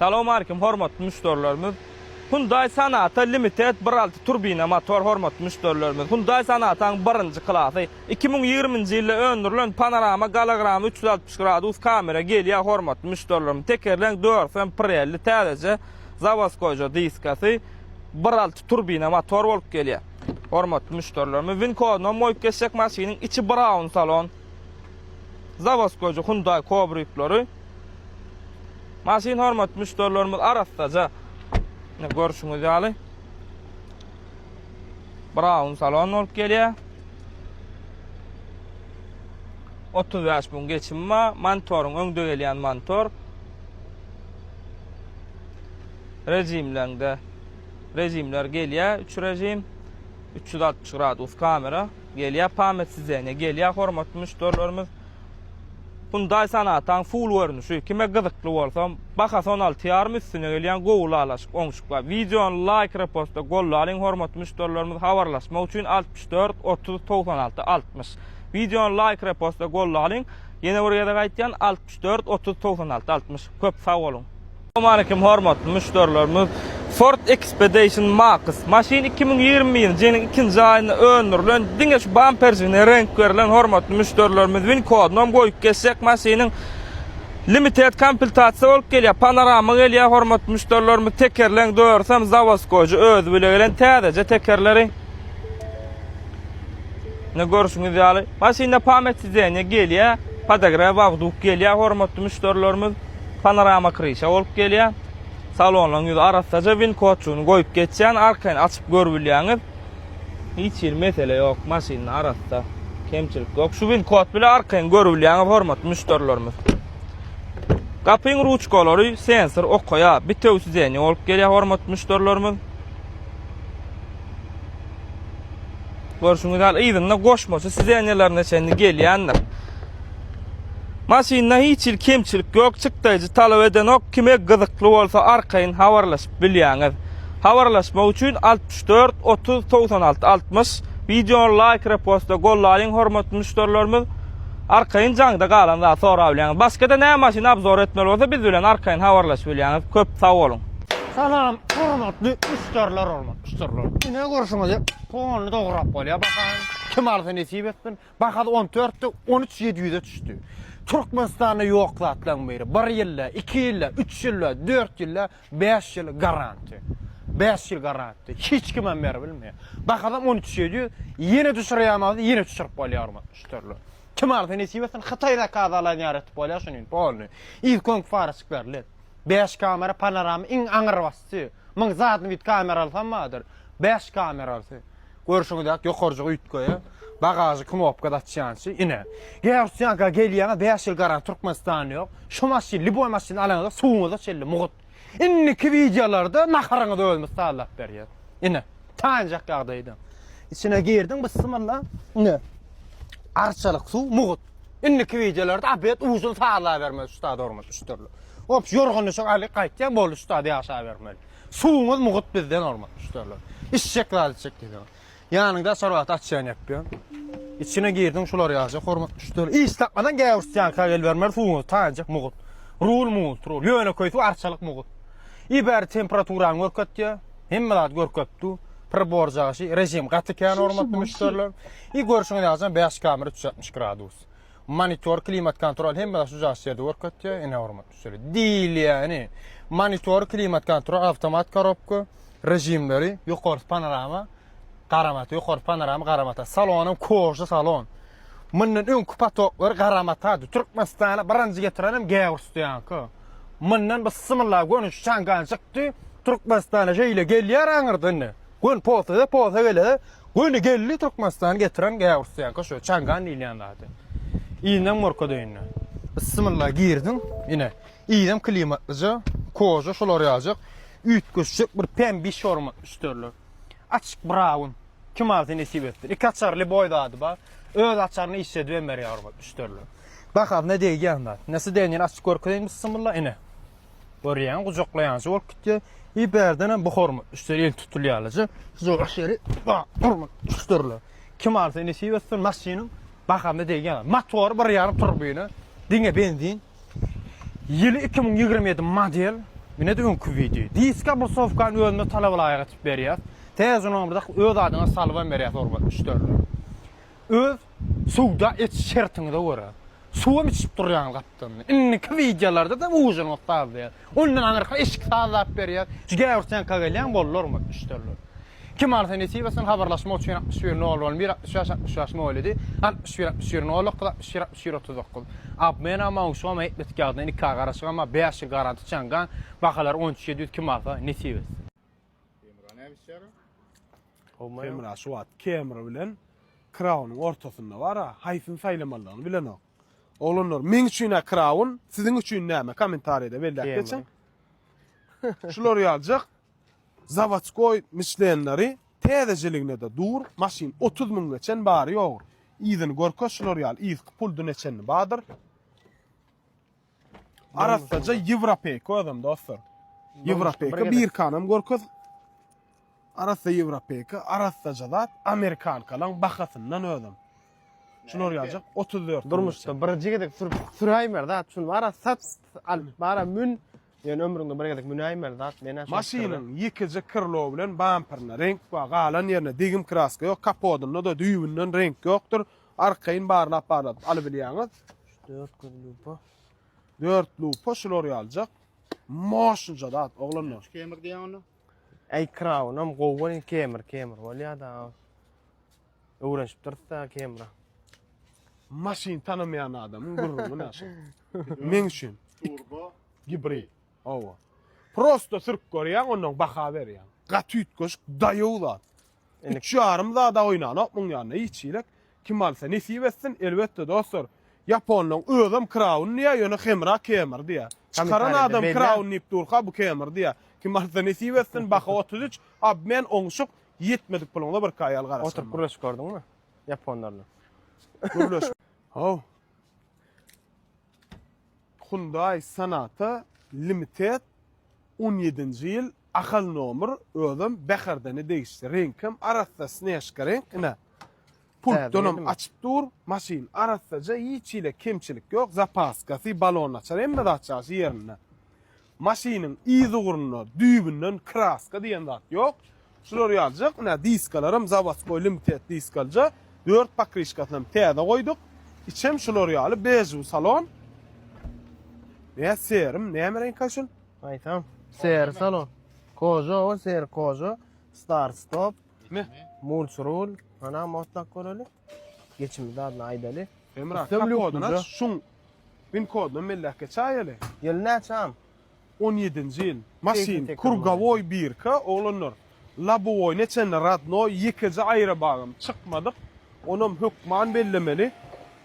Salam aleyküm hormatly müşterilerimiz. Hyundai Sonata Limited 1.6 turbina motor hormatly müşterilerimiz. Hyundai Sonata'nın 1-nji klasy 2020-nji ýylda öndürilen panorama gologram 360 gradus kamera gelýär hormatly müşterilerimiz. Tekerleň 4 pirelli täze zavodskoy diskasy 1.6 turbina motor bolup gelýär. Hormatly müşterilerimiz, Winkodna moýup geçsek maşynyň içi brown salon. Zavodskoy Hyundai kobriklary. Maşyn hormatly müşterilerimiz arasdaja görüşüňiz ýaly. Brown salon bolup gelýär. 35 bin geçinme, montoryň öňde gelýän montor. Rejimler gelýär, 3 rejim, 360 gradus kamera gelýär, pametsizlene gelýär hormatly müşterilerimiz. Hyundai Sonata'nın full görünüşü, kime gyzykly bolsa, bakasy 16 ýarym üstüne gelýän gowul alaşyk oňşuklar. Videony like, reposta, gollaryň hormatly müşterilerimiz habarlaşmak üçin 64 30 96 60. Videony like, reposta, gollaryň ýene bir ýerde gaýtýan 64 30 96 60. Köp sag bolun. Assalamu alaykum hormatly müşterilerimiz. Ford Expedition Max maşyn 2020-nji ýylyň 2-nji aýynda öndürilen diňe şu bamperjine renk berilen hormatly müşterilerimiz Winkodna goýup geçsek maşynyň limited komplektasiýa bolup gelýär. Panorama gelýär hormatly müşterilerimiz. Tekerleň dörsem zavodskoy öz bile gelen täze tekerleri. Ne görüşüňiz ýaly. Maşynda pametsizlene gelýär, podograf bagduk gelýär hormatly müşterilerimiz. Panorama krişa bolup gelýär. Salonlaryň ýüzü arasdaja Winkodçuny goýup geçýän, arkaň açyp görbilýäňiz. Hiç bir mesele ýok, maşynyň arasda kemçilik ýok. Şu Winkod bilen arkaň görbilýäňiz hormatly müşterilerimiz. Kapyň ruçkalary sensor okya, bitewsizlene bolup gelýär hormatly müşterilerimiz. Görüşüňiz ýaly ýygyna goşmaça sizleňelerine çendi gelýänler. Maşynda hiç bir kemçilik ýok, çykdyjy talap eden ok, kime gyzykly bolsa arkaň habarlaşyp bilýäňiz. Habarlaşmak üçin 64 30 96 60. Videony like, reposta, gollaryň hormatly müşterilerimiz. Arkaň jaňda galan da sora bilýäňiz. Başga da näme maşyny abzor etmeli bolsa biz bilen arkaň habarlaşyp bilýäňiz. Köp sag bolun. Salam, hormatly müşteriler müşteriler. Ine görüşüňiz, pony dograp bolýar, bakan. Kim arsa nesip etsin? Bakad 14'te 13.700'e düşdü. Türkmenistan'ı yoklatlan beri. 1 ýylla, 2 ýylla, 3 ýylla, 4 ýylla, 5 ýyl garanti. 5 ýyl garanti. Hiç kimem beri bilmeýär. Bakadam 13.700 ýene düşürýärmez, ýene düşürip bolýar müşteriler. Kim arsa nesip etsin? Hytaýda kazalan ýaratip bolýar şunyň pony. İlk farşyklarly. 5 kamera panorama iň aňyr basty. Müň zatny bit kamera alsamadyr. 5 kamerasy. Görüşüňizde ýokarjy üýtgeýe. Bagajy knopka datçansy ine. Gerçekga gelýän 5 ýyl garant Türkmenistan ýok. Şu maşyn, liboy maşyn alanda suwuňyza çelli mugut. Inniki videolarda naharaňyza ölmüş sallap berýär. Ine. Tanjak ýagdaýda. İçine girdiň bismillah. Ine. Arçalyk suw mugut. Inniki videolarda abet uzun sallap bermez ustad hormat müşteriler. Hop ýorganyşyk aly gaýtýan bol ustad ýaşa bermeli. Suwuňyz mugut bizden hormat müşteriler. İşçekler çekdiler. Yanında sorvat açýan ýapýan. İçine girdiň şular ýazjak hormat müşteriler. İstapmadan gäwürsýän kagel bermer suwuňyz tanjak mugut. Rul ýöne koýup arçalyk mugut. İber temperaturaň görketdi, hemmelat görketdi. Proporjagy rejim gatykän hormatly müşteriler. Görüşüňiz ýazan 5 kamera 360 gradus. Monitor, klimat kontrol hemmelat şu ýerde görketdi, ene hormatly müşteriler. Diýil ýani. Monitor, klimat kontrol, awtomat korobka, rejimleri, ýokary panorama, garamat, ýokary panorama garamata. Salonum koşa salon. Menden öňkü patoklar garamata. Türkmenistana birinji getirenim gäwürsýän. Menden bismillah görünüş çangan çykdy. Türkmenistana jeýle gelýär aňyrdyny. Gün posa gelýär. Gün geldi Türkmenistana getiren gäwürsýän. Şu çangan diýilýär. Ýene morkodaýyn. Bismillah girdim. Ine. İyidem klimatlıca, koja şolar ýazjak. Üýtgeçjek bir pembe şorma üstörler. Açyk brown. Kim aldy nesip etdi? 2 açarly boýdady ba. Öz açarny işledi berýär hormat üstörler. Bakab ne diýýär? Näse diýýär? Açyk görkeň bismillah ine. Görýän gujaklaýan şol kitdi. İberden bu hormat üstörel tutulýarlyjy. Şol şeri hormat üstörler. Kim aldy nesip etdi? Maşynyň bakab ne diýýär? Motor 1.5 turbina. Diňe benzin. Ýyly 2027 model Mine de önkü video. Diska bir sofkan özüne talabalara gatip berýär. Tez öňümde öz adyna salwan berýär hormatmyşdyr. Öz suwda et şertiňde görä. Suwam içip durýan gatdan. Inniki videolarda da uzun otap berýär. Ondan Amerika eşik sağlap berýär. Jigäwrsen kagelýän bollar hormatmyşdyr. Kim arsa nesibesin habarlaşma üçün 61 nol 1 66 nol idi. 61 nol 61 39. Ab men ama şoma etmet gardyn iki garaşyk ama 5 garanti çangan bakalar 17 kim arsa nesibes. Kamera şu at kamera bilen Crown'un ortasında var ha hayfın saylamalarını bilen o. Oğlunlar men üçin Crown sizin üçin näme kommentarida belli geçin. Şular ýaljak. Zavatskoy mislenleri tezeciligine de dur maşin 30 000 geçen bari ýok. İzin gorkoşlar ýal iz puldu neçen badır. Arassaca Ýewropek adam dostlar. Ýewropek bir kanam gorkoz. Arassa Ýewropek arassaca zat Amerikan kalan bahasından ödüm. Şular ýaljak 34. Durmuşda bir jigedek Suraymer da şun bara sat al bara mün ýöne ömrüňde bir gedek münaymer zat mena maşynyň ýekiji kirlo bilen bamperine renk we galan ýerine digim kraska ýok, kapodyna da düýbünden renk ýokdur. Arkaýyn barna aparat alyp bilýäňiz. 4 lupa şular ýaljak. Moşunja da oglanlar. Kemer diýen onu. ay krawnam gowun kemer bolýa da öwrenşip dursa kemera Maşyn tanımayan adamın gurrunu näşe. Men üçin turbo gibri. Owa. Prosto sürk görýän onuň baha berýän. Gatüt köş daýowlar. 3,5 da oýnanyp muň ýanyna ýçilek kim alsa nesip etsin elbetde dostlar. Japonyň özüm Crown niýe ýöne hemra kemer diýär. Çıkaran adam Crown nip durha bu kemer diýär. Kim alsa nesip etsin baha 33 ab men oňşuk ýetmedik pulunda bir kaýal garaşam. oturup gurlaş gördüňmi? Japonlarla. Gurlaş. Oh. Hyundai Sonata Limited 17-nji ýyl ahal nomer özüm Beherdeni değişdi. Renkim arasda sneşka renk ne? Pult dönüm açıp dur, maşin arasdaca ýyçile kemçilik ýok, zapaskasy balon açar, emme de açar ýerine. Maşinin ýyzuguruna, düýbünden kraska diýen zat ýok. Şular ýaljak, ne diskalarym Zavodskoy Limited diskalja 4 pakrişkatlam täze goýduk. İçem şular ýaly bejü salon. Ne serim, näme renk kaşyn? Ay tamam. Ser salon. Kojo, ser kojo. Start stop. Ne? Mulçrul. Ana motlak göreli. Geçimi de adına aydalı. Emrah, Sömlük kapoduna muca? şun bin kodunu melleke çayeli. Yıl ne çam? 17-nji ýyl. Maşin Tek- Kurgavoy 1 oğlanlar. Labovoy neçen radno ýekiji aýra bagym çykmadyk. Onum hükman bellemeli.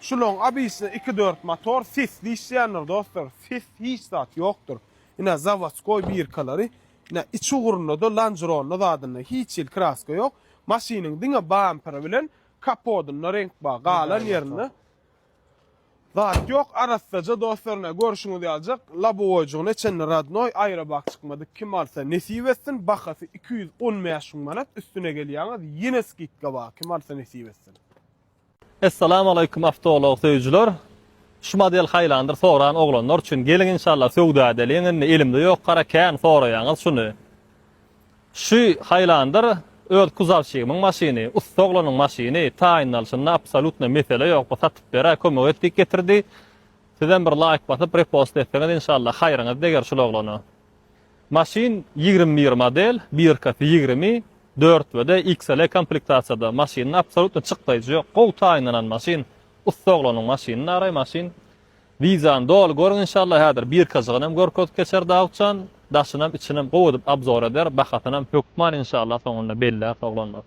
Şuloň abisine 2-4 motor sesli işleýänler dostlar. Ses hiç zat ýokdur. Ina Zavodskoy 1-kalary. Ina içi ugurunda da Land Rover'na da adyna hiç ýyl kraska ýok. Maşiniň diňe bamper bilen kapodyna renk ba galan ýerine. Zat ýok, arasdaca dostlarına görüşüňiz ýaljak. Labovoyjyň neçen radnoy aýra bak çykmadyk. Kim alsa nesip etsin, bahasy 215 manat üstüne gelýäňiz. Ýene skitga bak, kim alsa nesip etsin. Assalamu alaykum avtolog söýüjüler. Şu model haýlandyr soran oglanlar üçin gelin inşallah söwda edeliň. Elimde ýok, gara kän soraýaňyz şunu. Şu haýlandyr öz kuzawçygynyň maşyny, usta oglanyň maşyny, taýinalşyny absolutna mesele ýok, bu satyp berä, kömek etdik getirdi. Sizden bir like basyp repost etseňiz inşallah haýryňyz deger şu oglany. Maşyn 21 model, 1K20 4 we de XL komplektasiýada maşynyň absolutna çykdaýjy ýok. Gow taýynanan maşyn, usta oglanyň maşynyny araý maşyn. Vizan dol görün inşallah häzir 1K-jygnam görköz geçer dagçan. Daşynam içinem gowy edip abzor eder, bahatynam hökman inşallah soňunda belli oglanlar.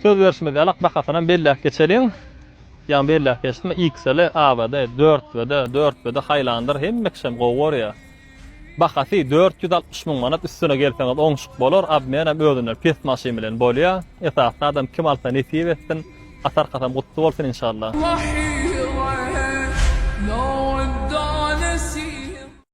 söz verişmedi alak bakasadan belli geçelim. Yan belli geçtim. XL, AVD, 4 Highlander hemme kişem gowar ya. Bakasy 460 000 manat üstüne gelseňiz oňşuk bolar. Ab menen ödünler pes maşin bilen bolýar. Esasda adam kim alsa nesip etsin. Asar kasam gutlu bolsun inşallah.